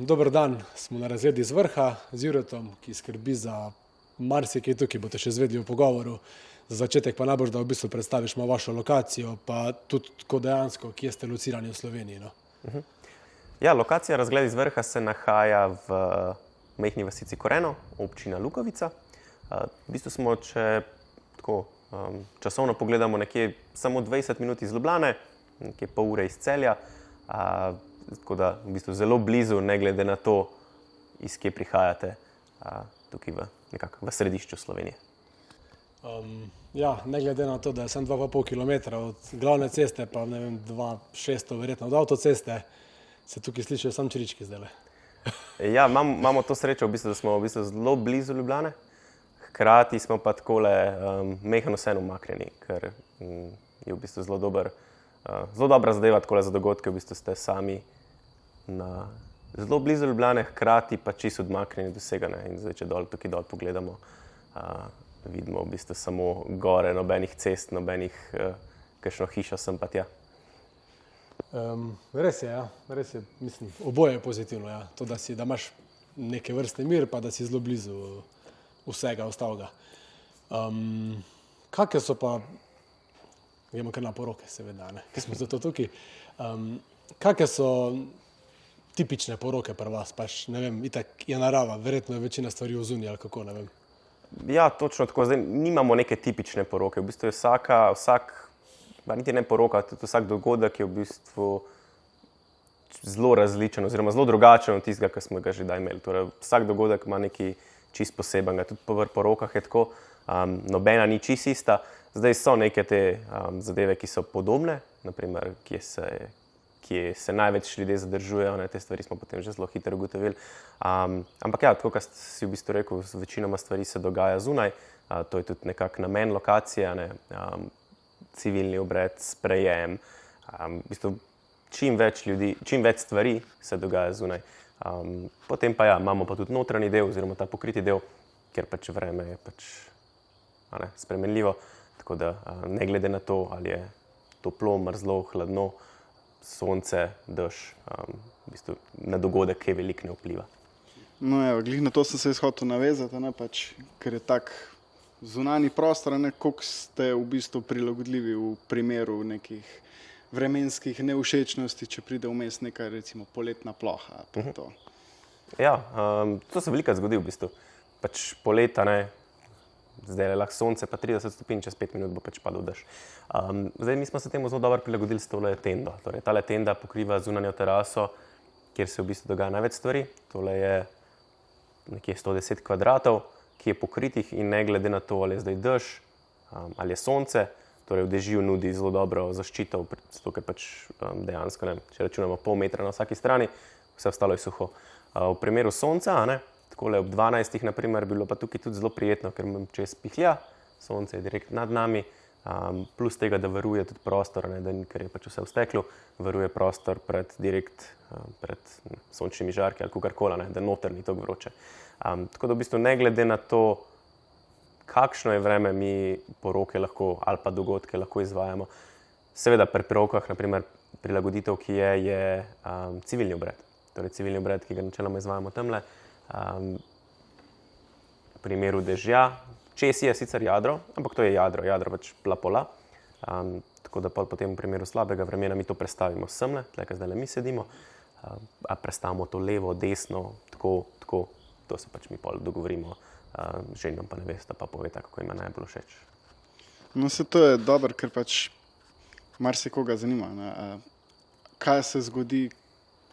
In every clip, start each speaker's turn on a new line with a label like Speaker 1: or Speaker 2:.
Speaker 1: Dober dan, smo na razgledi z vrha z Juretom, ki skrbi za marsikaj tukaj, boste še zvedeli v pogovoru. Za začetek pa najbolj, da v bistvu predstaviš malo vašo lokacijo, pa tudi tako dejansko, kje ste locirani v Sloveniji. No?
Speaker 2: Ja, lokacija razgled iz vrha se nahaja v majhni vasici Koreno, občina Lukovica. V bistvu smo, če tako časovno pogledamo, nekje samo 20 minut iz Ljubljane, nekje pol ure iz Celja, tako da v bistvu zelo blizu, ne glede na to, iz kje prihajate, tukaj nekako v središču Slovenije.
Speaker 1: Ja, ne glede na to, da je sem 2,5 km od glavne ceste, pa ne vem, 2,600 verjetno od avtoceste, se tukaj slišijo sam črički zdajle.
Speaker 2: Ja, imamo to srečo, da smo v bistvu zelo blizu Ljubljane, hkrati smo pa takole mehano vseeno umaknjeni, ker je v bistvu zelo dobra zadeva takole za dogodke, v bistvu ste sami zelo blizu Ljubljane, hkrati pa čisto odmaknjeni do vsega, ne. In zdaj, če tukaj dol pogledamo, vidimo v bistvu samo gore, nobenih cest, kakšno hišo sem pa tja.
Speaker 1: Res je, mislim, oboje je pozitivno, ja. To, da imaš neke vrste mir, pa da si zelo blizu vsega ostalega. Kakšne so pa, gremo kar na poroke, seveda, ne, ker smo zato tukaj. Kakšne so tipične poroke pri vas, pač, ne vem, itak je narava, verjetno je večina stvari v zunji, ali kako, ne vem.
Speaker 2: Ja, točno tako, zdaj nimamo neke tipične poroke, v bistvu je pa niti ne poroka, tudi vsak dogodek je v bistvu zelo različen oziroma zelo drugačen od tistega, ki smo ga že daj imeli. Torej, vsak dogodek ima nekaj čist posebenega, tudi po porokah je tako, nobena ni čist ista. Zdaj so neke te zadeve, ki so podobne, naprimer, kje se največ ljudje zadržujejo, ne, te stvari smo potem že zelo hitro ugotovili. Ampak ja, tako, kot si v bistvu rekel, večinoma stvari se dogaja zunaj, to je tudi nekako namen lokacije, ne, civilni obred, sprejem, v bistvu čim več stvari se dogaja zunaj. Potem pa ja, imamo pa tudi notranji del oziroma ta pokriti del, ker pač vreme je pač spremenljivo, tako da ne glede na to, ali je toplo, mrzlo, hladno, sonce, dež, v bistvu na dogodek kaj veliko ne vpliva.
Speaker 3: No evo, glih na to sem se hotel navezati, ne, pač, ker je tak zunanji prostor, ne, koliko ste v bistvu prilagodljivi v primeru nekih vremenskih nevšečnosti, če pride vmes neka recimo poletna ploha. To.
Speaker 2: Ja, to se velikokrat zgodi v bistvu. Pač poleta, ne, zdaj je lahko sonce, pa 30 stopinj, čez 5 minut bo pač padel dež. Zdaj mi smo se temu zelo dobro prilagodili s tole tendo. Torej, tale tenda pokriva zunanjo teraso, kjer se v bistvu dogaja največ stvari. Tole je nekje 110 kvadratov, ki je pokritih in ne glede na to, ali je zdaj dež, ali je sonce, torej v dežju nudi zelo dobro zaščito, zato ker pač dejansko, ne, če računamo pol metra na vsaki strani, vse ostalo je suho. V primeru sonca, ne, takole ob 12, naprimer, bilo pa tukaj tudi zelo prijetno, ker čez pihlja, sonce je direkt nad nami, plus tega, da varuje tudi prostor, ne, ker je pač vse v steklu, varuje prostor pred sončnimi žarki ali kakorkoli, da noter ni toliko vroče. Tako da v bistvu ne glede na to, kakšno je vreme, mi poroke lahko ali pa dogodke lahko izvajamo. Seveda pri porokah, naprimer prilagoditev, ki je civilni obred. Torej civilni obred, ki ga načeloma izvajamo tamle. V primeru dežja, čez je sicer jadro, ampak to je jadro pač plapola. Tako da potem v primeru slabega vremena mi to prestavimo semle, tle, kaj zdajle mi sedimo, a prestavimo to levo, desno, tako, to se pač mi pol dogovorimo, ženom pa nevesta pa poveta, kako ima najbolj všeč.
Speaker 3: No, se to je dobro, ker pač marsikoga zanima, ne. Kaj se zgodi,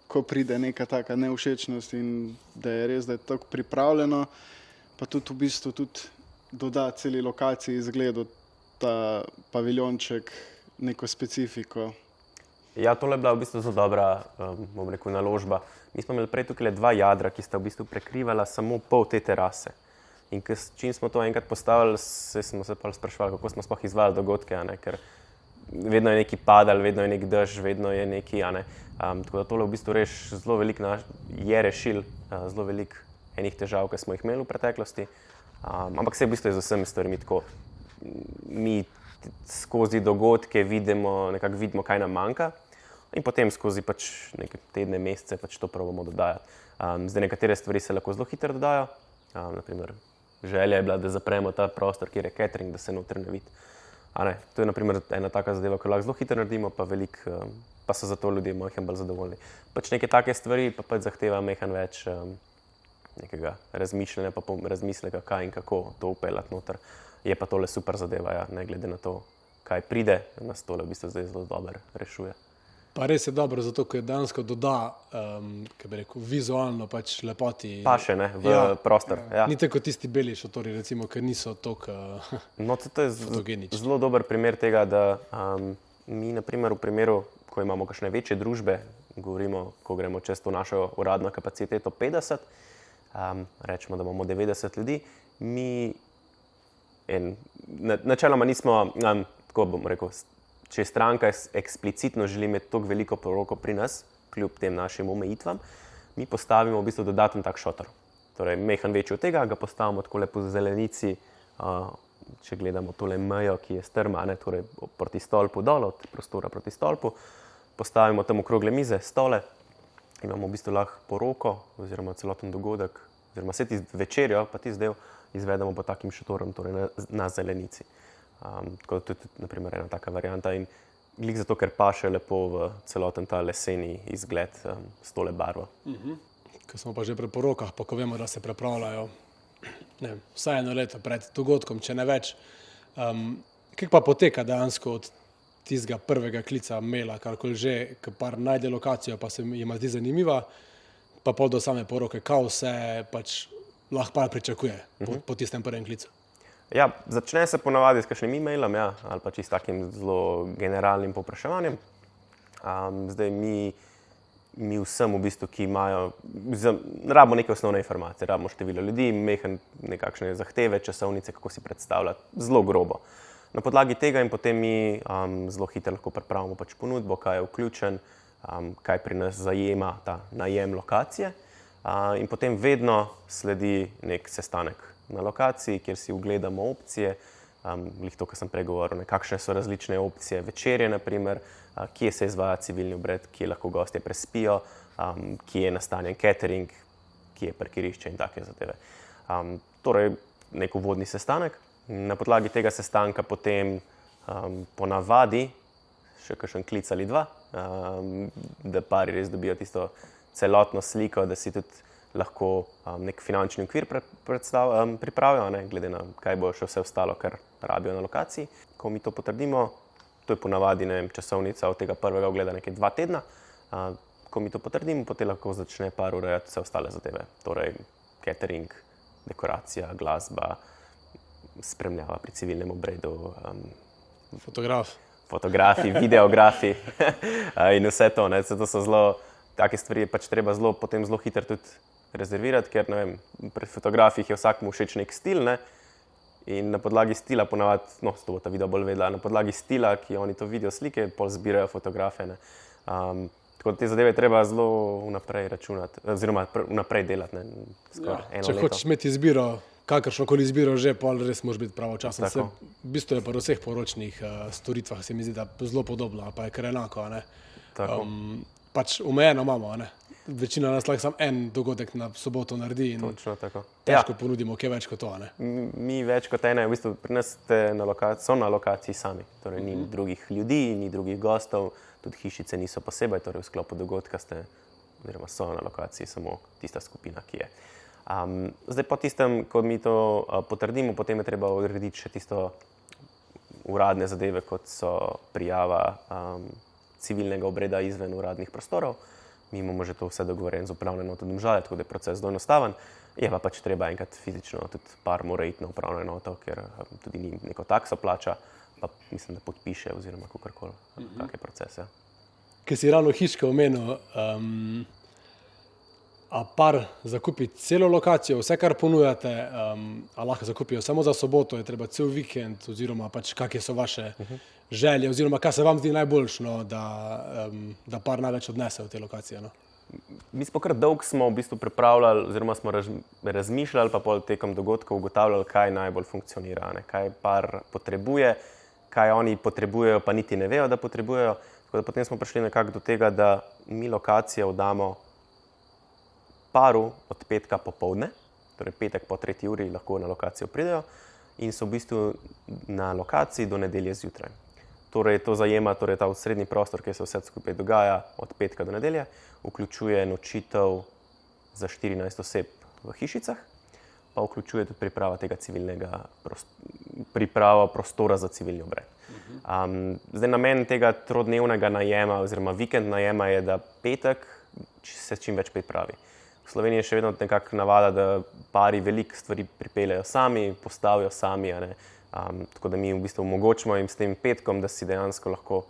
Speaker 3: ko pride neka taka nevšečnost in da je res, da je tako pripravljeno, pa tudi v bistvu tudi doda celi lokaciji izgledu ta paviljonček, neko specifiko.
Speaker 2: Ja, tole je bila v bistvu zelo dobra, bom rekel, naložba. Mi smo imeli prej tukaj 2 jadra, ki sta v bistvu prekrivala samo pol te terase. In čim smo to enkrat postavili, smo se pa spraševali, kako smo sploh izvajali dogodke, ker vedno je neki padal, vedno je nek dež, vedno je neki, tako da tole v bistvu zelo veliko je rešil, zelo veliko enih težav, ki smo jih imeli v preteklosti. Ampak se v bistvu je z vsemi stvarmi tako. Mi skozi dogodke vidimo, kaj nam manjka. in potem skozi pač neke tedne, mesece pač to probamo dodajati. Zdaj nekatere stvari se lahko zelo hitro dodajo, naprimer želja je bila, da zapremo ta prostor, kjer je catering, da se noter ne vidi. To je naprimer ena taka zadeva, ki lahko zelo hitro naredimo, pa so zato ljudje malo bolj zadovoljni. Pač neke take stvari pa pač zahteva malo več nekega razmišljanja, pa razmisleka, kaj in kako to upeljati noter. Je pa tole super zadeva, ja, ne glede na to, kaj pride, nas tole v bistvu zdaj zelo dobro rešuje.
Speaker 1: Pa res je dobro, zato ker dejansko doda, kaj bi rekel, vizualno pač lepoti.
Speaker 2: Paše, ne, v prostor. Ja.
Speaker 1: Ni tako tisti beli šotori, recimo, ker niso toliko
Speaker 2: No, to je
Speaker 1: fotogenični.
Speaker 2: zelo dober primer tega, da mi naprimer v primeru, ko imamo kakšne večje družbe, govorimo, ko gremo čez to našo uradno kapaciteto 50, rečemo, da imamo 90 ljudi, mi načeloma nismo, tako bom rekel, če stranka eksplicitno želi imeti toliko veliko poroko pri nas, kljub tem našim omejitvam, mi postavimo v bistvu dodaten tak šotor. Torej, mehan večji od tega, ga postavimo tako lepo z zelenici, če gledamo tole mejo, ki je strma, torej proti stolpu dol, od prostora proti stolpu, postavimo tam okrogle mize, stole, imamo v bistvu lahko poroko oziroma celoten dogodek, oziroma vse tisti večerjo, pa tisti del izvedemo po takim šotorom, torej na zelenici. Tako da to je tudi naprimer ena taka varianta in glih zato, ker paše lepo v celoten ta leseni izgled s tole barvo.
Speaker 1: Ko smo pa že pri porokah, pa ko vemo, da se pripravljajo vsaj 1 leto pred dogodkom, če ne več. Kako pa poteka dejansko od tistega prvega klica maila, karkoli že, ko par najde lokacijo, pa se jima zdi zanimiva, pa pol do same poroke, kaj vse pač lahko par pričakuje po tistem prvem klicu?
Speaker 2: Ja, začne se ponavadi s kakšnim e-mailom, ja, ali pa čisto takim zelo generalnim povpraševanjem. Zdaj mi vsem v bistvu, ki imajo, rabimo neke osnovne informacije, rabimo število ljudi, nekakšne zahteve, časovnice, kako si predstavljati, zelo grobo. Na podlagi tega in potem mi zelo hitro lahko pripravimo pač ponudbo, kaj je vključen, kaj pri nas zajema ta najem lokacije in potem vedno sledi nek sestanek na lokaciji, kjer si ugledamo opcije, glih to, kar sem prej govoril, kakšne so različne opcije večerje, naprimer, kje se izvaja civilni obred, kje lahko gostje prespijo, kje je nastanjen catering, kje je parkirišče in take zadeve. Torej, nek uvodni sestanek. Na podlagi tega sestanka potem ponavadi še kakšen klic ali dva, da pari res dobijo tisto celotno sliko, da si tudi lahko nek finančni okvir pripravijo, glede na kaj bo še vse ostalo, kar rabijo na lokaciji. Ko mi to potrdimo, to je ponavadi časovnica od tega prvega ogleda nekaj 2 tedna, ko mi to potrdimo, potem lahko začne par urejati vse ostale zadeve. Torej catering, dekoracija, glasba, spremljava pri civilnem obredu, fotografi, videografi in vse to. To so zelo, take stvari pač treba potem zelo hitro tudi rezervirati, ker pri fotografih je vsakmu všeč nek stil, in na podlagi stila ponavadi, to bo ta video bolj vedela, na podlagi stila, ki oni to vidijo slike, pol zbirajo fotografe. Tako da te zadeve treba zelo vnaprej računati, oziroma vnaprej delati, skoraj eno leto.
Speaker 1: Če hočeš imeti izbiro, kakršnokoli izbiro že, pol res moraš biti pravočasen. V bistvu je pa v vseh poročnih storitvah, se mi zdi, da zelo podobno, pa je kar enako. Pač omejeno imamo, večina nas lahko samo en dogodek na soboto naredi in težko ponudimo kaj več kot to.
Speaker 2: Mi več kot ene, v bistvu pri nas so na lokaciji sami, torej ni drugih ljudi, ni drugih gostov, tudi hišice niso posebej, torej v sklopu dogodka oziroma so na lokaciji samo tista skupina, ki je. Zdaj po tistem, ko mi to potrdimo, potem je treba urediti še tisto uradne zadeve, kot so prijava civilnega obreda izven uradnih prostorov. Mi imamo že to vse dogovorjeno z upravno enoto Domžale, tako da je proces zelo enostaven. Je pa pač treba enkrat fizično, tudi par mora iti na upravno enoto, ker tudi ni neko takso plača, pa mislim, da podpiše oziroma kakorkoli, kak je proces. Ja.
Speaker 1: Ker si ravno hiške omenil, a par zakupi celo lokacijo, vse, kar ponujate, a lahko zakupijo samo za soboto, je treba cel vikend, oziroma pač kakje so vaše želje, oziroma kaj se vam zdi najboljšno, da par največ odnese v te lokacije?
Speaker 2: Mi smo kar dolgo v bistvu pripravljali, oziroma smo razmišljali, pa pol tekom dogodkov ugotavljali, kaj najbolj funkcionira, kaj par potrebuje, kaj oni potrebujejo, pa niti ne vejo, da potrebujejo. Tako da potem smo prišli nekako do tega, da mi lokacije oddamo paru od petka popoldne, torej petek po 3. uri lahko na lokacijo pridejo in so v bistvu na lokaciji do nedelje zjutraj. Torej to zajema ta osrednji prostor, kjer se vse skupaj dogaja od petka do nedelje, vključuje nočitev za 14 oseb v hišicah, pa vključuje tudi priprava prostora za civilni obred. Zdaj namen tega trodnevnega najema oziroma vikend najema je, da petek se čim več pripravi. V Sloveniji je še vedno nekako navada, da pari veliko stvari pripeljejo sami, postavijo sami, tako da mi v bistvu omogočimo jim s tem petkom, da si dejansko lahko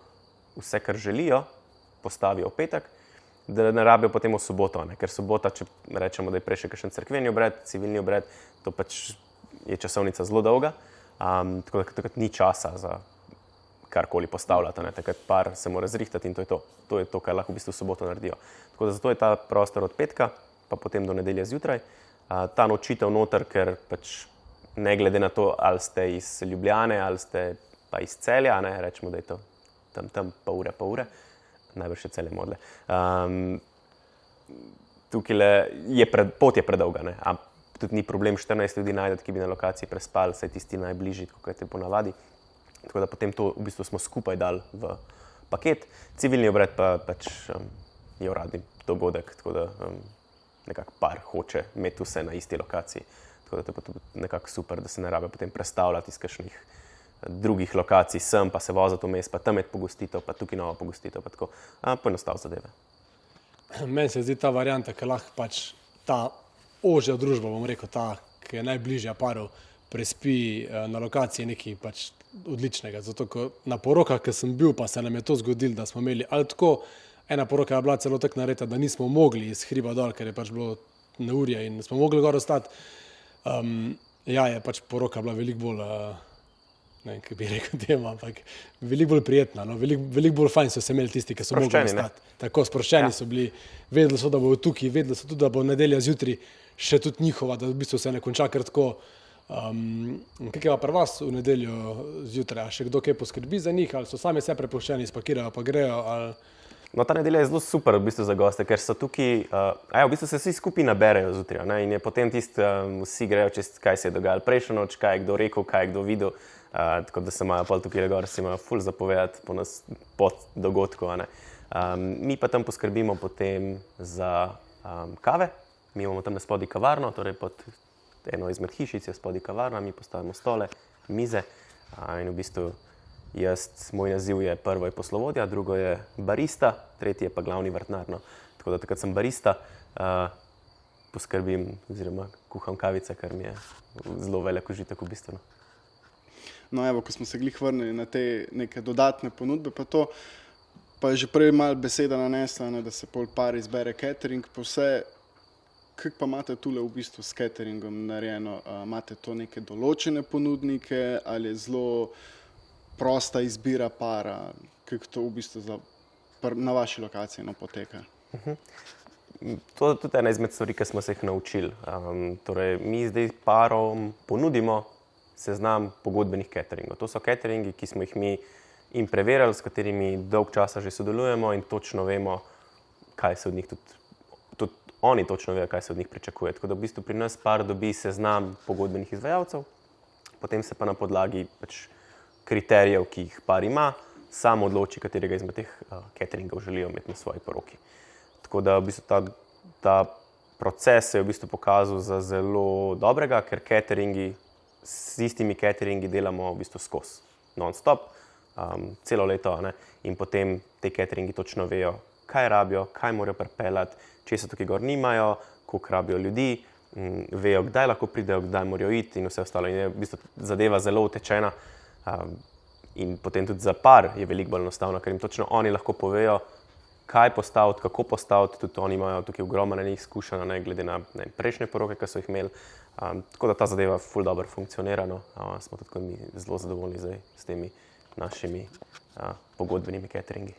Speaker 2: vse, kar želijo, postavijo v petek, da ne rabijo potem v soboto, ker sobota, če rečemo, da je prej še kakšen cerkveni obred, civilni obred, to pač je časovnica zelo dolga, tako da takrat ni časa za karkoli postavljati, takrat par se mora zrihtati in to je to. To je to, kar lahko v bistvu v soboto naredijo. Tako da zato je ta prostor od petka, pa potem do nedelje zjutraj. Ta nočitev noter, ker pač ne glede na to, ali ste iz Ljubljane, ali ste pa iz Celja, rečemo, da je to tam pol ure, najbrž še Celje modle. Pot je predolga, a tudi ni problem 14 ljudi najdeti, ki bi na lokaciji prespali, saj tisti najbližji, kot je ponavadi. Tako da potem to v bistvu smo skupaj dali v paket. Civilni obred pa pač je uradni dogodek, tako da nekako par hoče imeti vse na isti lokaciji. Tako da to je pa tudi nekako super, da se ne rabe potem prestavljati iz kakšnih drugih lokacij sem, pa se voziti vmes, pa tam imeti pogostitev, pa tukaj novo pogostitev, pa tako poenostav zadeve.
Speaker 1: Meni se zdi ta varianta, ker lahko pač ta ožja družba, bom rekel, ta, ki je najbližja paru, prespi na lokaciji nekaj pač odličnega. Zato, ko na porokah, ki sem bil, pa se nam je to zgodilo, da smo imeli ali tako, ena poroka je bila celo tako narejena, da nismo mogli iz hriba dol, ker je pač bilo neurje in smo mogli gor ostati. Je pač poroka bila veliko bolj, ne vem, kaj bi rekel temu, ampak veliko bolj prijetna, veliko bolj fajn so se imeli tisti, ki so mogli ostati. Tako sproščeni so bili, vedeli so, da bodo tukaj, vedeli so tudi, da bo nedelja zjutraj še tudi njihova, da v bistvu se ne konča kar tako. Kaj je pa pri vas v nedeljo zjutraj? Še kdo kaj poskrbi za njih, ali so sami vse prepuščeni, spakirajo pa grejo?
Speaker 2: No, ta nedelja je zelo super v bistvu za goste, ker so tukaj, v bistvu se vsi skupaj naberejo zjutraj, in je potem vsi grejo čez, kaj se je dogajalo prejšnjo noč, kaj je kdo rekel, kaj je kdo videl, tako da se imajo pol tukaj gor, si imajo ful zapovedati po dogodku. Mi pa tam poskrbimo potem za kave, mi imamo tam spodaj kavarno, torej pod eno izmed hišic je spodaj kavarna, mi postavimo stole, mize in v bistvu moj naziv je prvo je poslovodja, drugo je barista, tretji je pa glavni vrtnar. Tako da takrat sem barista, poskrbim oziroma kuham kavice, kar mi je zelo velik užitek v bistvu.
Speaker 3: No evo, ko smo se glih vrnili na te neke dodatne ponudbe, pa je že prej malo beseda nanesla, da se pol par izbere catering, pa vse. Kako pa imate tule v bistvu s cateringom narejeno? Imate to neke določene ponudnike ali je zelo prosta izbira para? Kako to v bistvu na vaši lokaciji poteka?
Speaker 2: To je tudi ena izmed stvari, ki smo se jih naučili. Torej, mi zdaj parom ponudimo seznam pogodbenih cateringov. To so cateringi, ki smo jih mi preverjali, s katerimi dolg časa že sodelujemo in točno vemo, kaj se od njih tudi oni točno vejo, kaj se od njih pričakuje. Tako da v bistvu pri nas par dobi seznam pogodbenih izvajalcev, potem se pa na podlagi kriterijev, ki jih par ima, sam odloči, katerega izmed teh cateringov želijo imeti na svoji poroki. Tako da v bistvu ta proces se je v bistvu pokazal za zelo dobrega, ker s istimi cateringi delamo v bistvu skozi, non-stop, celo leto, in potem te cateringi točno vejo, kaj rabijo, kaj morajo pripeljati, če se tukaj gor nimajo, koliko rabijo ljudi, vejo, kdaj lahko pridejo, kdaj morajo iti in vse ostalo. In je v bistvu zadeva zelo utečena in potem tudi za par je veliko bolj enostavno, ker jim točno oni lahko povejo, kaj postaviti, kako postaviti, tudi oni imajo tukaj ogromno izkušenj, glede na prejšnje poroke, ki so jih imeli. Tako da ta zadeva ful dobro funkcionira, smo tudi mi zelo zadovoljni zdaj s temi našimi pogodbenimi cateringi.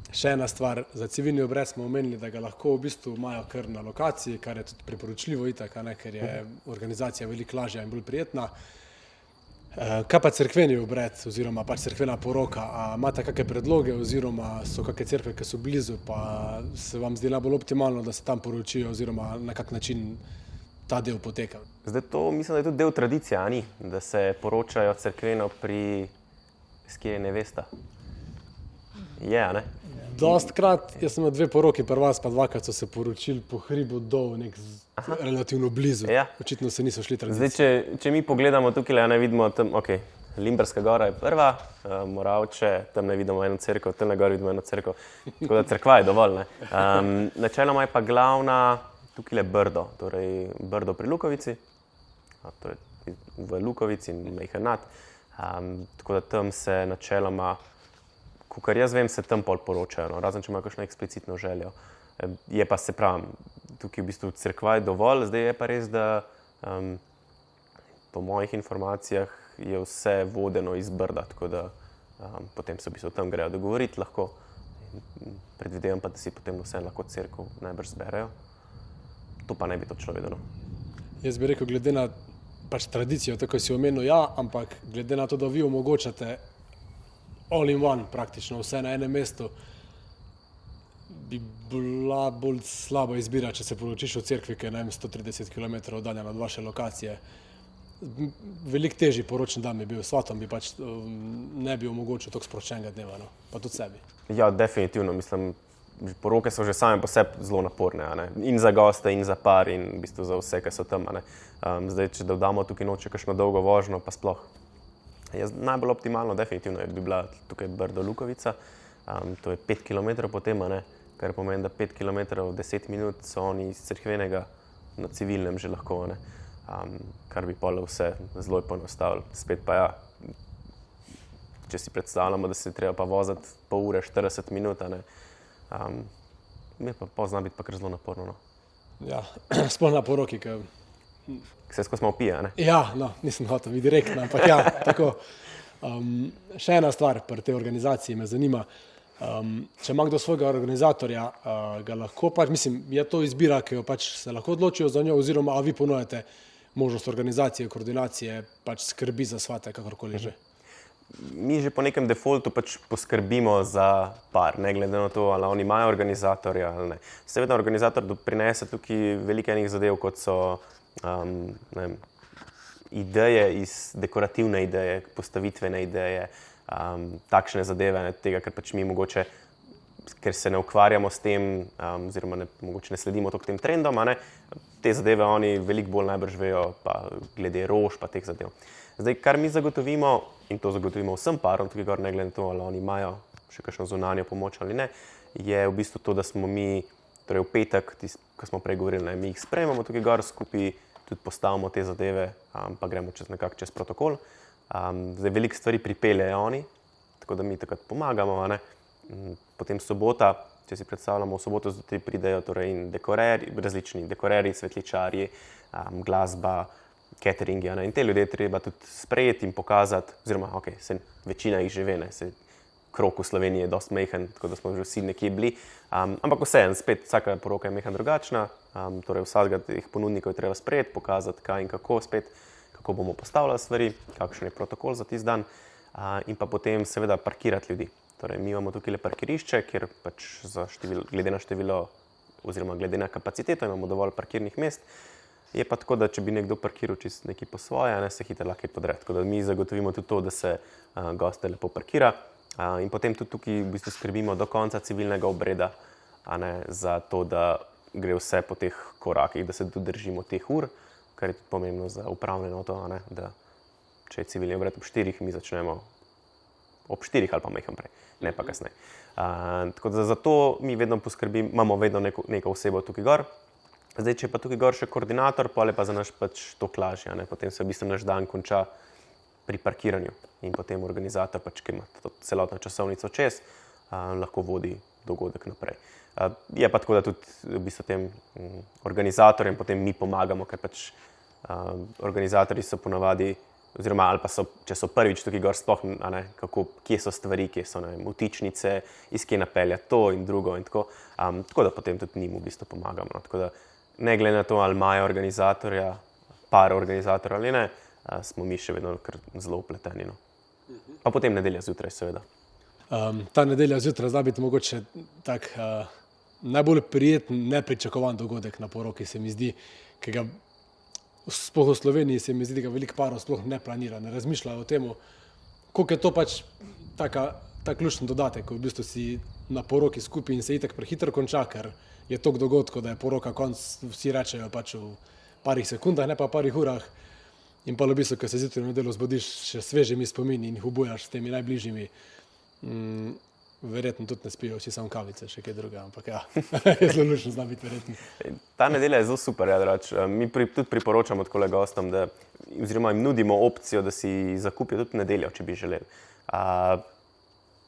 Speaker 1: Še ena stvar, za civilni obred smo omenili, da ga lahko v bistvu imajo kar na lokaciji, kar je tudi priporočljivo itak, ker je organizacija veliko lažja in bolj prijetna. Kaj pa cerkveni obred oziroma pač cerkvena poroka? A imate kakšne predloge oziroma so kakšne cerkve, ki so blizu, pa se vam zdi najbolj optimalno, da se tam poročijo oziroma na kak način ta del poteka?
Speaker 2: Zdaj to mislim, da je tudi del tradicije, a ni? Da se poročajo cerkveno pri skje je nevesta. Je, a ne?
Speaker 1: Dostkrat, jaz sem imel 2 poroki pri vas, pa 2krat so se poročili po hribu dol, relativno blizu.
Speaker 2: Ja.
Speaker 1: Očitno se niso šli
Speaker 2: Zdaj,
Speaker 1: tradicije.
Speaker 2: če mi pogledamo tukaj, ne vidimo tam, Limberska gora je prva, Moravče, tam ne vidimo eno cerkev, tam na gori vidimo eno cerkev, tako da cerkva je dovolj, ne. Načeloma je pa glavna tukaj Brdo, torej Brdo pri Lukovici, to je v Lukovici in Mejhernat, tako da tam se načeloma, kakor jaz vem, se tam pol poročajo, no, razen če imajo kakšno eksplicitno željo. Je pa, se pravim, tukaj v bistvu cerkva je dovolj, zdaj je pa res, da po mojih informacijah je vse vodeno iz Brda, tako da potem se v bistvu tam grejo dogovoriti lahko. Predvidevam pa, da si potem vse lahko cerkev najbrž zberejo. To pa ne bi točno vedelo.
Speaker 1: Jaz bi rekel, glede na pač tradicijo, tako si omenil, ja, ampak glede na to, da vi omogočate all in one praktično, vse na enem mestu, bi bila bolj slaba izbira, če se poročiš v cerkvi, ki je 130 km oddaljena od vaše lokacije. Veliko težji poročni dan bi bil, svatom bi pač ne bi omogočil toliko sproščenega dneva, no, pa tudi sebi.
Speaker 2: Ja, definitivno, mislim, poroke so že same po sebi zelo naporne, a ne? In za goste, in za par, in v bistvu za vse, ki so tam, a ne? Zdaj, če dodamo tukaj noče kakšno dolgo vožnjo, pa sploh. Najbolj optimalno definitivno bi bila tukaj Brdo Lukovica, to je 5 km potem, a ne? Kar pomeni, da 5 km 10 minut so oni iz cerkvenega na civilnem že lahko, a ne? Kar bi pol vse zelo poenostavili. Spet pa ja, če si predstavljamo, da se treba pa voziti pol ure, 40 minut, a ne? Mi pa pozna biti pa kar zelo naporno, no.
Speaker 1: Ja, sploh na poroki, ki...
Speaker 2: Vse skozi malo pije, a ne?
Speaker 1: Ja, no, nisem hotel biti direktno, ampak ja, tako. Še ena stvar pri tej organizaciji me zanima. Če ima kdo svojega organizatorja, ga lahko pač, mislim, je to izbira, ki jo pač se lahko odločijo za njo, oziroma a vi ponujate možnost organizacije, koordinacije, pač skrbi za svate, kakorkoli že.
Speaker 2: Mi že po nekem defaultu pač poskrbimo za par, ne glede na to, ali oni imajo organizatorja ali ne. Seveda organizator prinese tukaj veliko enih zadev, kot so ne vem, ideje, dekorativne ideje, postavitvene ideje, takšne zadeve, ne, tega, ker pač mi mogoče, ker se ne ukvarjamo s tem, oziroma mogoče ne sledimo toliko tem trendom, a ne, te zadeve oni veliko bolj najbrž vejo, pa glede rož, pa teh zadev. Zdaj, kar mi zagotovimo, in to zagotovimo vsem parom, tukaj gor ne glede na to, ali oni imajo še kakšno zunanjo pomoč ali ne, je v bistvu to, da smo mi, torej v petek, ko smo prej govorili, ne, mi jih sprejmemo tukaj gor, skupaj tudi postavimo te zadeve, pa gremo čez protokol. Zdaj, veliko stvari pripeljejo oni, tako da mi takrat pomagamo, a ne. Potem sobota, če si predstavljamo, v soboto zjutraj pridejo torej in različni dekorerji, svetličarji, glasba, cateringi, a ne. In te ljudje treba tudi sprejeti in pokazati, oziroma, večina jih že ve, ne, krog v Sloveniji je dosti majhen, tako da smo že vsi nekje bili, ampak vseeno, spet vsaka poroka je majhen drugačna, torej vsakega teh ponudnikov je treba sprejeti, pokazati kaj in kako spet, kako bomo postavljali stvari, kakšen je protokol za tisti dan, in pa potem seveda parkirati ljudi. Torej, mi imamo tukaj parkirišče, kjer pač glede na število oziroma glede na kapaciteto imamo dovolj parkirnih mest. Je pa tako, da če bi nekdo parkiral čisto nekaj po svoje, ne, se hitro lahko podre. Tako da mi zagotovimo tudi to, da se goste lepo parkira, in potem tudi tukaj v bistvu skrbimo do konca civilnega obreda, a ne, za to, da gre vse po teh korakih, da se tudi držimo teh ur, kar je tudi pomembno za upravne enoto, a ne, da če je civilni obred ob 4, mi začnemo ob 4 ali pa majhen prej, ne pa kasneje. Tako da za to mi vedno poskrbimo, imamo vedno neko osebo tukaj gor. Zdaj, če je pa tukaj gor še koordinator, pol je pa za naš pač to lažje, ne, potem se v bistvu naš dan konča pri parkiranju in potem organizator, pač, ki ima celotno časovnico čez, lahko vodi dogodek naprej. Je pa tako, da tudi v bistvu tem organizatorjem potem mi pomagamo, ker pač organizatorji so ponavadi, oziroma ali pa so, če so prvič tukaj gor sploh, a ne, kje so stvari, kje so, ne vem, vtičnice, iz kje napeljati to in drugo in tako. Tako da potem tudi njim v bistvu pomagamo. No. Tako da ne glede na to, ali imajo organizatorja, par organizatorja ali ne, smo mi še vedno kar zelo upleteni. No. Pa potem nedelja zjutraj, seveda.
Speaker 1: Ta nedelja zjutraj zna biti mogoče tak najbolj prijeten, nepričakovan dogodek na poroki, se mi zdi, ki ga sploh v Sloveniji se mi zdi, da ga veliko parov sploh ne planira, ne razmišljajo o tem, koliko je to pač ta ključni dodatek, ko v bistvu si na poroki skupaj in se itak prehitro konča, ker je toliko dogodkov, da je poroka konc, vsi rečejo pač v parih sekundah, ne pa v parih urah. In pa v bistvu, ko se zjutraj v nedeljo zbudiš še svežimi spomini in jih obujaš s temi najbližjimi, verjetno tudi ne spijo vsi samo kavice, še kaj druga, ampak ja, je zelo lušno zna biti verjetno.
Speaker 2: Ta nedelja je zelo super, ja, drač. Mi tudi priporočamo takole gostom, oziroma jim nudimo opcijo, da si zakupijo tudi nedeljo, če bi želeli.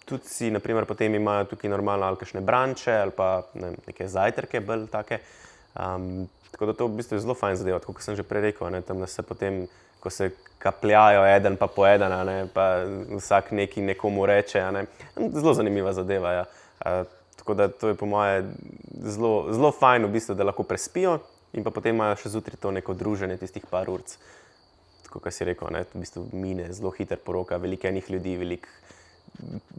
Speaker 2: Tudi si, naprimer, potem imajo tukaj normalno ali kakšne branče ali pa neke zajtrke bolj take. Tako da to v bistvu je zelo fajn zadeva, tako kot sem že prej rekel, tam da se potem, ko se kapljajo eden pa po eden, pa vsak neki nekomu reče, zelo zanimiva zadeva, ja. Tako da to je po moje zelo fajn v bistvu, da lahko prespijo in pa potem imajo še zjutraj to neko druženje tistih par urc. Tako kot si rekel, v bistvu mine zelo hiter poroka, veliko enih ljudi,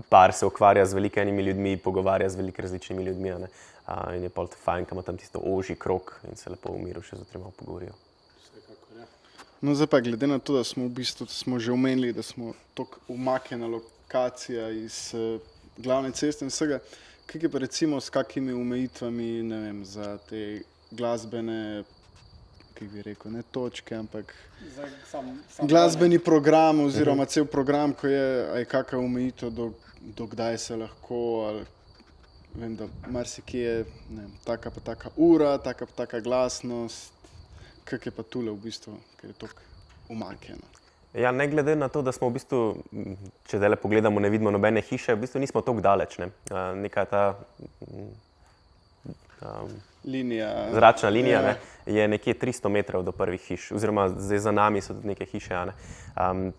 Speaker 2: par se ukvarja z veliko enimi ljudmi, pogovarja z veliko različnimi ljudmi, in je pol fajn, ko ima tam tisto ožji krog in se lepo v miru še zjutraj malo pogovorijo.
Speaker 3: No, zdaj pa glede na to, da smo v bistvu že omenili, da smo tako umaknjena lokacija iz glavne ceste in vsega, kaj je pa recimo s kakimi omejitvami, ne vem, za te glasbene, kaj bi rekel, ne točke, ampak glasbeni program oziroma cel program, ko je kakšna omejitev, do kdaj se lahko, ali vem, da marsikje je, ne vem, taka pa taka ura, taka pa taka glasnost. Kak je pa tule v bistvu, ker je toliko umaknjeno?
Speaker 2: Ja, ne glede na to, da smo v bistvu, če zdaj pogledamo, ne vidimo nobene hiše, v bistvu nismo toliko daleč, ne. Neka ta zračna linija, ne, je nekje 300 metrov do prvih hiš, oziroma zdaj za nami so tudi neke hiše, ne.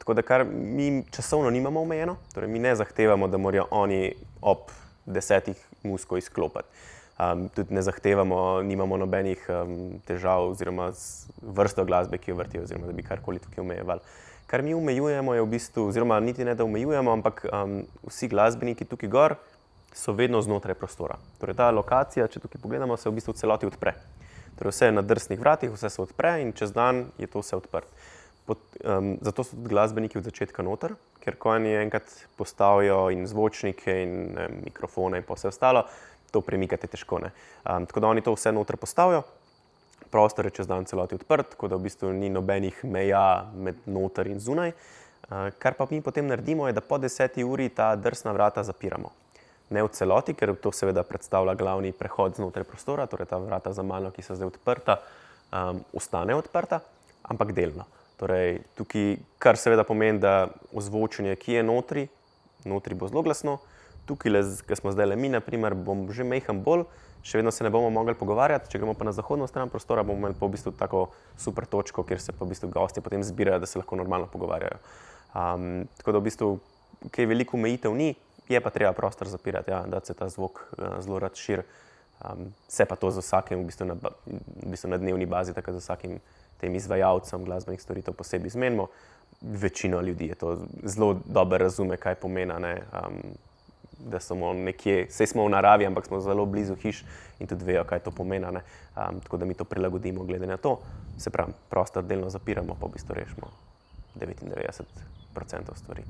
Speaker 2: Tako da kar mi časovno nimamo omejeno, torej mi ne zahtevamo, da morajo oni ob 10 musko izklopiti. Tudi ne zahtevamo, nimamo nobenih težav oziroma vrsto glasbe, ki jo vrtijo, oziroma da bi karkoli tukaj omejevali. Kar mi omejujemo je v bistvu, oziroma niti ne da omejujemo, ampak vsi glasbeniki tukaj gor so vedno znotraj prostora. Torej ta lokacija, če tukaj pogledamo, se v bistvu v celoti odpre. Torej vse je na drsnih vratih, vse se odpre in čez dan je to vse odprt. Zato so tudi glasbeniki od začetka noter, ker ko oni enkrat postavijo in zvočnike in mikrofone in pa vse ostalo, to premikate težko, ne. Tako da oni to vse noter postavijo, prostor je čez dan celoti odprt, tako da v bistvu ni nobenih meja med noter in zunaj. Kar pa mi potem naredimo, je, da po 10. uri ta drsna vrata zapiramo. Ne v celoti, ker to seveda predstavlja glavni prehod znotraj prostora, torej ta vrata za mano, ki so zdaj odprta, ostane odprta, ampak delno. Torej tukaj, kar seveda pomeni, da ozvočenje, ki je notri bo zelo glasno. Tukaj, ko smo zdaj mi, naprimer, bom že mejhan bolj, še vedno se ne bomo mogli pogovarjati, če gremo pa na zahodno stran prostora, bomo imeli pa v bistvu tako super točko, kjer se pa v bistvu gostje potem zbirajo, da se lahko normalno pogovarjajo. Tako da v bistvu, kaj veliko omejitev ni, je pa treba prostor zapirati, ja, da se ta zvok zelo rad širi. Se pa to z vsakim v bistvu na dnevni bazi, tako z vsakim tem izvajalcem glasbenih storitev posebej zmenimo. Večina ljudi je to zelo dobro razume, kaj pomena, ne, da smo nekje, saj smo v naravi, ampak smo zelo blizu hiš in tudi vejo, kaj to pomena, ne. Tako da mi to prilagodimo glede na to. Se pravi, prostor delno zapiramo, pa v bistvu rešimo 99% stvari.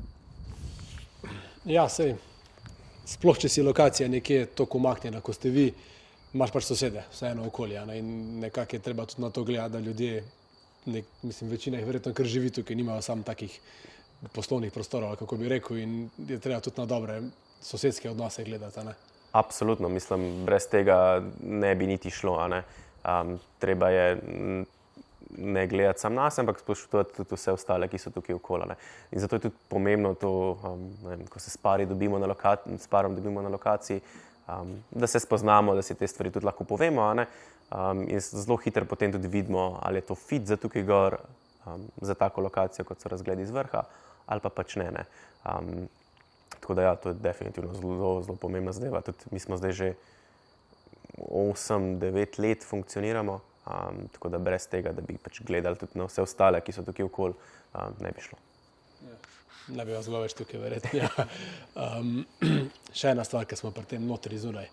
Speaker 1: Ja, sej, sploh če si lokacija nekje toliko umaknjena, ko ste vi, imaš pač sosede, vseeno okolje, ne, in nekako je treba tudi na to gledati, da ljudje, mislim, večina jih verjetno kar živi tukaj, nimajo samo takih poslovnih prostorov, kako bi rekel, in je treba tudi na dobre sosedske odnose gledati, ne.
Speaker 2: Absolutno, mislim, brez tega ne bi niti šlo, a ne. Treba je ne gledati sam nas, ampak spoštovati tudi vse ostale, ki so tukaj okoli, ne. In zato je tudi pomembno to, ne vem, ko se s parom dobimo na lokaciji, da se spoznamo, da si te stvari tudi lahko povemo, a ne. In zelo hitro potem tudi vidimo, ali je to fit za tukaj gor, za tako lokacijo, kot so razgledi z vrha, ali pa pač ne, ne. Tako da ja, to je definitivno zelo pomembna zadeva. Tudi mi smo zdaj že 8-9 let funkcioniramo tako da brez tega, da bi pač gledali tudi na vse ostale, ki so tukaj okoli, ne bi šlo.
Speaker 1: Ne bi vas bilo več tukaj, verjetno. Ja. Še ena stvar, ki smo pri tem notri zunaj.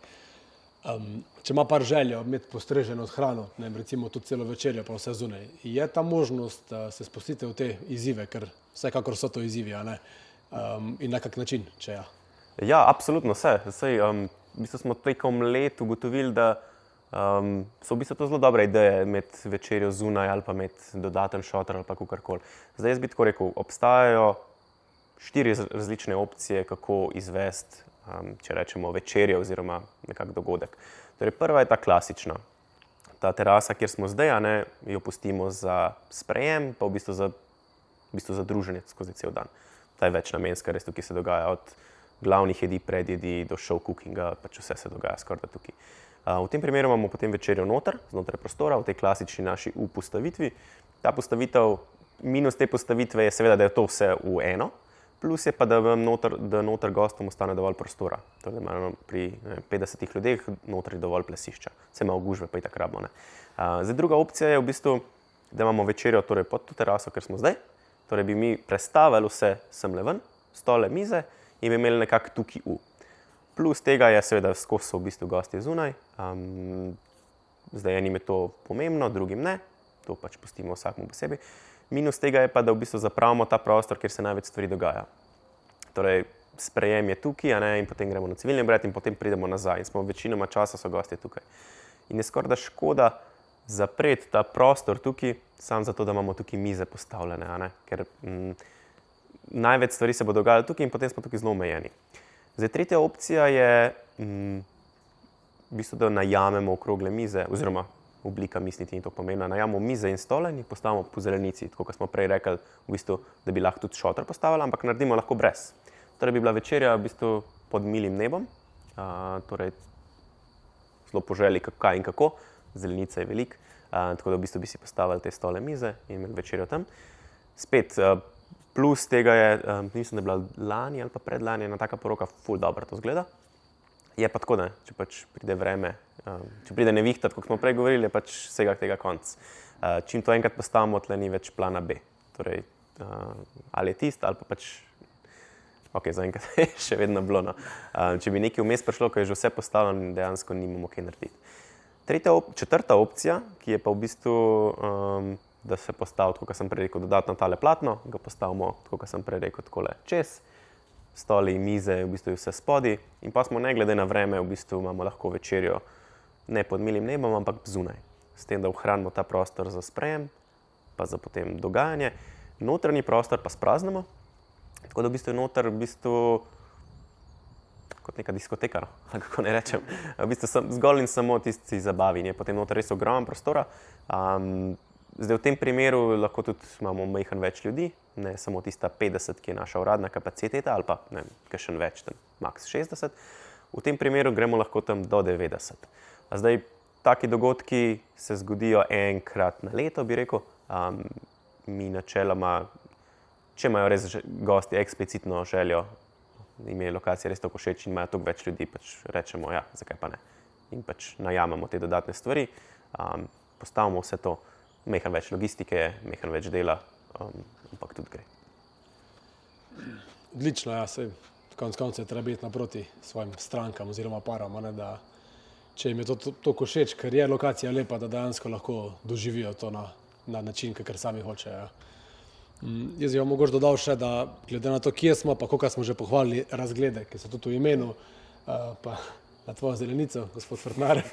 Speaker 1: Če ima par željo imeti postreženo hrano, ne, recimo tudi celo večerjo, pa vse zunaj, je ta možnost, da se spustite v te izzive, ker vsekakor so to izzivi, a ne? In na kak način, če ja?
Speaker 2: Ja, absolutno vse. V bistvu smo tekom let ugotovili, da so v bistvu to zelo dobre ideje imeti večerjo zunaj ali pa imeti dodaten šotor ali pa kakorkoli. Zdaj jaz bi tako rekel, obstajajo 4 različne opcije, kako izvesti, če rečemo, večerjo oziroma nekak dogodek. Torej, prva je ta klasična. Ta terasa, kjer smo zdaj, jo pustimo za sprejem, pa v bistvu za druženje skozi cel dan. Ta je večnamenska, res tukaj se dogaja od glavnih jedi, predjedi do show cookinga, pač vse se dogaja skoraj da tukaj. V tem primeru imamo potem večerjo znotraj prostora, v tej klasični naši postavitvi. Ta postavitev, minus te postavitve je seveda, da je to vse v eno, plus je pa, da noter gostom ostane dovolj prostora. Torej, da imamo pri 50 ljudeh notri dovolj plesišča. Vse malo gužve, pa itak rabimo, ne. Zdaj, druga opcija je v bistvu, da imamo večerjo torej pod to teraso, ker smo zdaj. Torej bi mi prestavili vse semle ven, stole, mize in bi imeli nekako tukaj Plus tega je seveda skozi so v bistvu gosti zunaj. Zdaj enim je to pomembno, drugim ne. To pač pustimo vsakmu posebej. Minus tega je pa, da v bistvu zapravimo ta prostor, kjer se največ stvari dogaja. Torej, sprejem je tukaj, in potem gremo na civilni obred in potem pridemo nazaj. In smo večinoma časa so gostje tukaj. In je skoraj da škoda zapreti ta prostor tukaj, samo zato, da imamo tukaj mize postavljene, ker največ stvari se bo dogajalo tukaj in potem smo tukaj zelo omejeni. Zdaj, tretja opcija je, v bistvu, da najamemo okrogle mize, oziroma oblika miz niti ni to pomembna, najamemo mize in stole in jih postavimo po zelenici, tako kot smo prej rekli, v bistvu, da bi lahko tudi šotor postavili, ampak naredimo lahko brez. Torej bi bila večerja v bistvu pod milim nebom, torej zelo po želji kaj in kako, zelenica je velik, tako da v bistvu bi si postavili te stole mize in imeli večerjo tam. Spet, plus tega je, mislim, da je bila lani ali pa predlani ena taka poroka, ful dobro to zgleda. Je pa tako, če pač pride vreme, če pride nevihta, kot smo prej govorili, je pač vsega tega konc. Čim to enkrat postavimo, tle ni več plana B. Torej, ali je tist, ali pa pač, zaenkrat je še vedno bilo, no. Če bi nekaj vmes prišlo, ko je že vse postavljeno, dejansko nimamo kaj narediti. Četrta opcija, ki je pa v bistvu, da se postavi, tako kot sem prej rekel, dodatno tale platno, ga postavimo, tako kot sem prej rekel, takole čez. Stoli, mize, v bistvu vse spodi in pa smo ne glede na vreme, v bistvu imamo lahko večerjo ne pod milim nebom, ampak zunaj. S tem, da ohranimo ta prostor za sprejem, pa za potem dogajanje. Notranji prostor pa spraznimo, tako da v bistvu je noter kot neka diskoteka, kako ne rečem. V bistvu zgolj in samo tisti zabavi, je potem noter res ogromen prostora. Zdaj, v tem primeru lahko tudi imamo majhen več ljudi, ne samo tista 50, ki je naša uradna kapaciteta, ali pa kakšen več, tam max 60. V tem primeru gremo lahko tam do 90. Zdaj, taki dogodki se zgodijo enkrat na leto, bi rekel. Mi načeloma, če imajo res gosti eksplicitno željo, jim je lokacija res tako všeč in imajo toliko več ljudi, pač rečemo, ja, zakaj pa ne. In pač najamemo te dodatne stvari, postavimo vse to. Mehen več logistike, mehen več dela, ampak tudi gre.
Speaker 1: Odlično, ja, sej konec koncev je treba biti naproti svojim strankam oziroma param, da če jim je to všeč, ker je lokacija lepa, da dejansko lahko doživijo to na način, kakor sami hočejo. Jaz bi vam mogoče dodal še, da glede na to, kje smo, pa koliko smo že pohvalili razglede, ki so tudi v imenu, pa na tvojo zelenico, gospod Fortnar,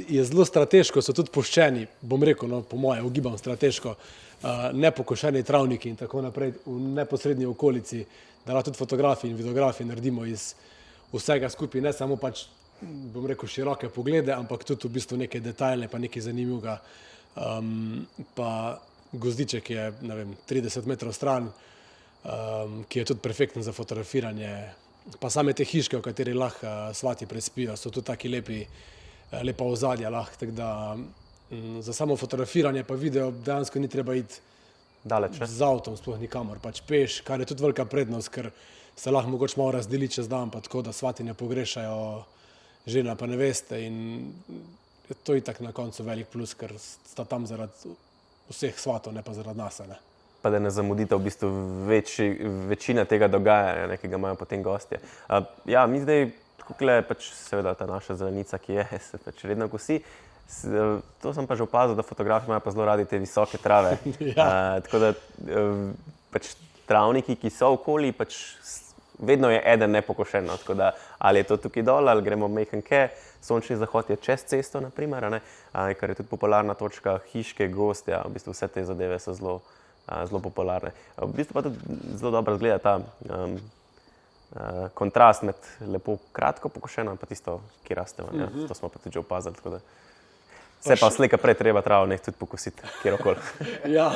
Speaker 1: je zelo strateško, so tudi puščeni, bom rekel, po moje, ugibam strateško, nepokošeni travniki in tako naprej v neposrednji okolici, da lahko tudi fotografi in videografi naredimo iz vsega skupaj, ne samo pač, bom rekel, široke poglede, ampak tudi v bistvu neke detajle, pa nekaj zanimivega. Pa gozdiček je, ne vem, 30 metrov stran, ki je tudi perfekten za fotografiranje. Pa same te hiške, v kateri lahko svati prespijo, so tudi taki lepa ozadja lahko, tako da za samo fotografiranje pa video dejansko ni treba iti
Speaker 2: daleč,
Speaker 1: z avtom, sploh nikamor, pač peš, kar je tudi velika prednost, ker se lahko mogoče malo razdeli čez dan, pa tako, da svati ne pogrešajo žena pa neveste in je to itak na koncu velik plus, ker sta tam zaradi vseh svatov, ne pa zaradi nas. Ne?
Speaker 2: Pa da ne zamudite v bistvu večina tega dogajanja, ne, ki ga imajo potem gostje. Ja, mi zdaj, tukaj pač seveda ta naša zelenica, ki je, se pač redno kosi. To sem pa že opazil, da fotografi imajo pa zelo radi te visoke trave. Tako da pač travniki, ki so okoli, pač vedno je eden nepokošen. No? Tako da ali je to tukaj dol, ali gremo mehenke, sončni zahod je čez cesto, naprimer, kar je tudi popularna točka, hiške, gostja, v bistvu vse te zadeve so zelo popularne. V bistvu pa tudi zelo dobro zgleda ta kontrast med lepo kratko pokošeno in pa tisto, ki raste. To smo pa tudi že opazili. Tako da se pa slika prej treba travo nekaj tudi pokositi, kjerokoli.
Speaker 1: Ja,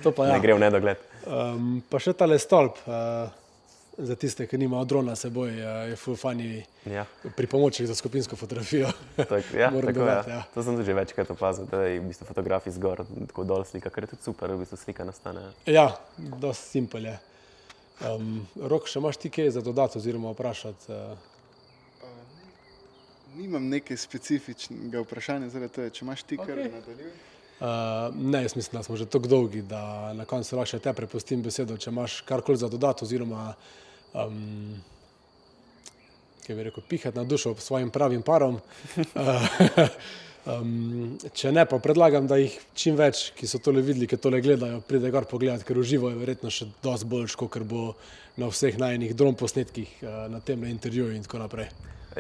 Speaker 1: to pa ja.
Speaker 2: Ne gre v nedogled.
Speaker 1: Pa še tale stolp, za tiste, ki nimajo drona seboj, je ful fani pripomoček za skupinsko fotografijo.
Speaker 2: To sem tudi že večkrat opazil, da je v bistvu fotografi zgor, tako dol slika, ker je tudi super, v bistvu slika nastane.
Speaker 1: Ja, dosti simpel je. Rok, še imaš ti kaj za dodati oziroma vprašati?
Speaker 3: Nimam nekaj specifičnega vprašanja, zaradi tega, če imaš ti kar nadaljuj.
Speaker 1: Ne, jaz mislim, da smo že tako dolgi, da na koncu lahko še te prepustim besedo, če imaš karkoli za dodati oziroma kaj bi rekel, pihati na dušo svojim pravim parom. Če ne, pa predlagam, da jih čim več, ki so tole videli, ki tole gledajo, pride gor pogledati, ker uživo je verjetno še dosti boljš, kot bo na vseh najinih dron posnetkih, na tem intervjuju in tako naprej.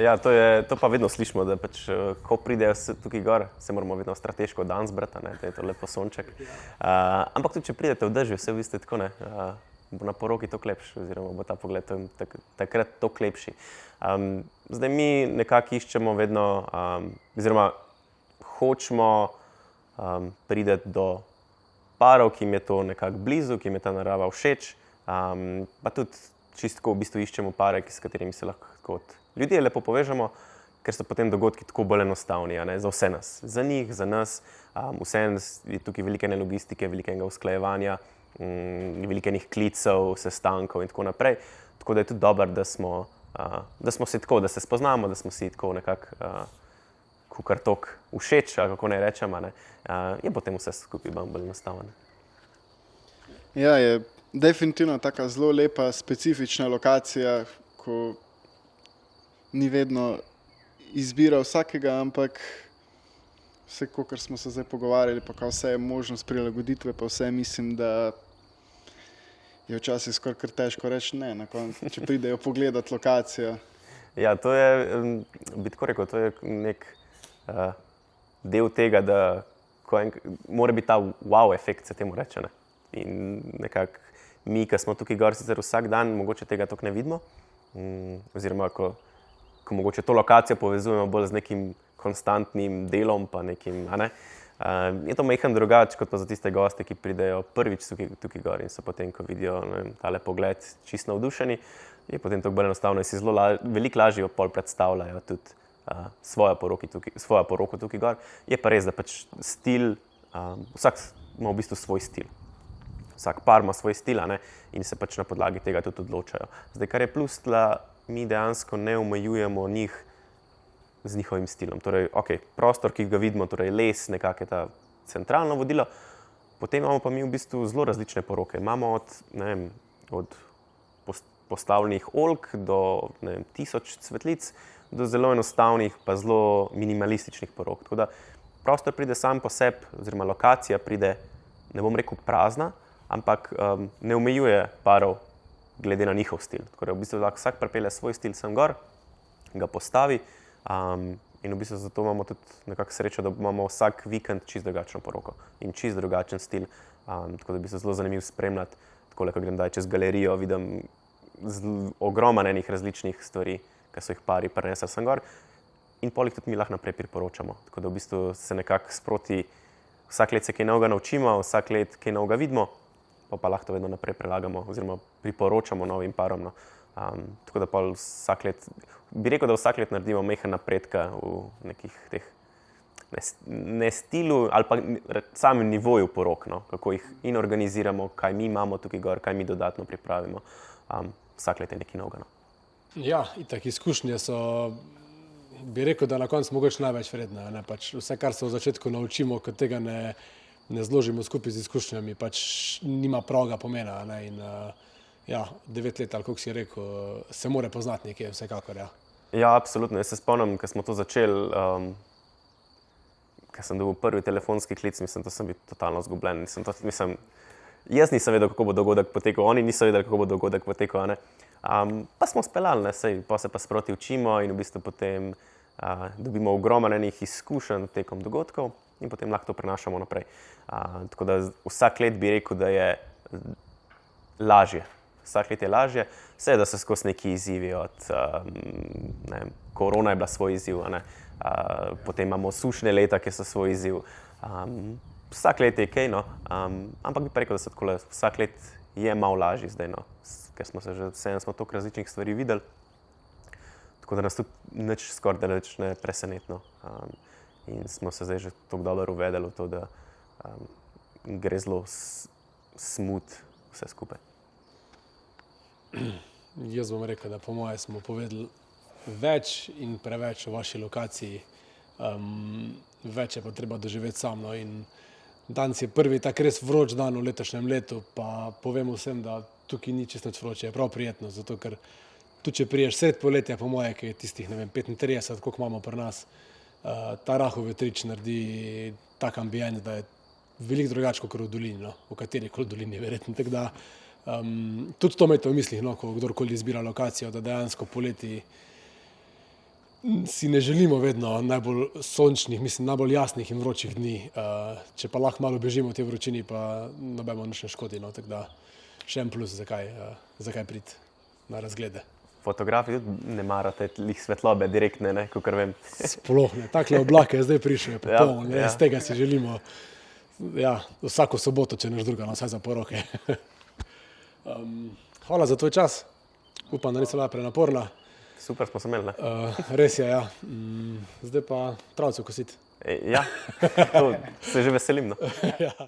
Speaker 2: Ja, to pa vedno slišimo, da pač, ko pridejo tukaj gor, se moramo vedno strateško dan zbrati, da je to lepo sonček. Ampak tudi, če pridete v dežju, vse v bistvu tako, bo na poroki to lepši, oziroma bo ta pogled takrat to lepši. Zdaj mi nekako iščemo vedno, oziroma hočemo priti do parov, ki jim je to nekako blizu, ki jim je ta narava všeč, pa tudi čistko v bistvu iščemo pare, s katerimi se lahko kot ljudje lepo povežemo, ker so potem dogodki tako bolj enostavni, za vse nas. Za njih, za nas, vseeno je tukaj veliko ene logistike, velikega usklajevanja, veliko enih klicev, sestankov in tako naprej. Tako da je tudi dobro, da smo si tako, da se spoznamo, da smo si tako nekako kukar tok všeč, kako naj rečem, je potem vse skupaj bolj enostavno.
Speaker 3: Ja, je definitivno taka zelo lepa, specifična lokacija, ko ni vedno izbira vsakega, ampak vse, kakor smo se zdaj pogovarjali, pa vse je možnost prilagoditve, pa vse mislim, da je včasih skoraj kar težko reči ne, na koncu, če pridejo pogledati lokacijo.
Speaker 2: Ja, to je, bi tako rekel, to je nek del tega, da mora biti ta wow efekt, se temu reče. In nekako mi, ki smo tukaj gor sicer vsak dan, mogoče tega toliko ne vidimo, oziroma ko mogoče to lokacijo povezujemo bolj z nekim konstantnim delom, pa nekim, je to majhen drugače, kot pa za tiste goste, ki pridejo prvič tukaj gor in so potem, ko vidijo tale pogled, čisto navdušeni, je potem to bolj enostavno in si veliko lažje pol predstavljajo tudi svojo poroko tukaj gor. Je pa res, da pač stil, vsak ima v bistvu svoj stil. Vsak par ima svoj stil, in se pač na podlagi tega tudi odločajo. Zdaj, kar je plus, da mi dejansko ne omejujemo njih z njihovim stilom. Torej, prostor, ki ga vidimo, torej les, nekako je ta centralno vodilo, potem imamo pa mi v bistvu zelo različne poroke. Imamo od postavljenih oljk do 1000 cvetlic, do zelo enostavnih, pa zelo minimalističnih porok. Tako da prostor pride sam po sebi, oziroma lokacija pride, ne bom rekel prazna, ampak ne omejuje parov glede na njihov stil. Tako da v bistvu vsak pripelje svoj stil sem gor, ga postavi in v bistvu zato imamo tudi nekako srečo, da imamo vsak vikend čisto drugačno poroko in čisto drugačen stil. Tako da bi se zelo zanimivo spremljati, tako da ko grem čez galerijo, vidim ogromno enih različnih stvari, ki so jih pari prinesli sem gor in poleg tudi mi lahko naprej priporočamo. Tako da v bistvu se nekako sproti vsak let se kaj novega naučimo, vsak let kaj novega vidimo, pa lahko to vedno naprej prelagamo oziroma priporočamo novim parom. Tako da pa vsak let, bi rekel, da vsak let naredimo majhen napredka v nekih teh, ne stilu ali pa samem nivoju porok, kako jih in organiziramo, kaj mi imamo tukaj gor, kaj mi dodatno pripravimo. Vsak let je nekaj novega.
Speaker 1: Ja, itak izkušnje so bi rekel, da na koncu mogoče največ vredno. Ne? Pač vse, kar se v začetku naučimo, ko tega ne zložimo skupaj z izkušnjami, pač nima pravega pomena. Ne? In ja, 9 let, ali kako si rekel, se mora poznati nekje, vsekakor. Ja.
Speaker 2: Ja, absolutno. Jaz se spomnim, ko smo to začeli, ko sem dobil prvi telefonski klic, mislim, da sem bil totalno zgubljen. Jaz nisem vedel, kako bo dogodek potekal, oni niso vedeli, kako bo dogodek potekal. Ne? Pa smo speljali, pa se pa sproti učimo in v bistvu potem dobimo ogromno enih izkušenj tekom dogodkov in potem lahko to prenašamo naprej. Tako da vsak let bi rekel, da je lažje. Vsak let je lažje, vse da se skozi neki izzivi, korona je bila svoj izziv, potem imamo sušne leta, ki so svoj izziv. Vsak let je kaj, no, ampak bi pa rekel, da vsak let je malo lažji zdaj, no, ker smo se že smo toliko različnih stvari videli, tako da nas tudi nič skoraj ne presenetno. In smo se zdaj že toliko dobro uvedeli v to, da gre zelo smooth vse skupaj.
Speaker 1: Jaz bom rekel, da po moje smo povedali več in preveč o vaši lokaciji. Več je pa treba doživeti sam. No, in danes je prvi tak res vroč dan v letošnjem letu, pa povem vsem, da tukaj ni čisto vroče, je prav prijetno, zato ker tudi če priješ sred poletja, po moje, ki je tistih, 35, koliko imamo pri nas, ta rahel vetrič naredi tak ambient, da je veliko drugače kot v dolini, no, v katerikoli dolini verjetno. Tako da tudi to imejte v mislih, no, ko kdorkoli izbira lokacijo, da dejansko poleti si ne želimo vedno najbolj sončnih, mislim, najbolj jasnih in vročih dni. Če pa lahko malo bežimo v te vročini, pa nobeno nič ne škodi. No, tako da še en plus, zakaj priti na razglede.
Speaker 2: Fotografi tudi ne marate lih svetlobe direktne, ne, kakor vem.
Speaker 1: Sploh ne. Takle oblake zdaj prišel, je popoln. Ja. Z tega si želimo vsako soboto, če neš druga, vsaj za poroke. Hvala za tvoj čas. Upam, da niso bila prenaporna.
Speaker 2: Super smo se imeli, ne?
Speaker 1: Res je, ja. Zdaj pa travco kositi.
Speaker 2: Ja, to se že veselim, no.
Speaker 1: Ja.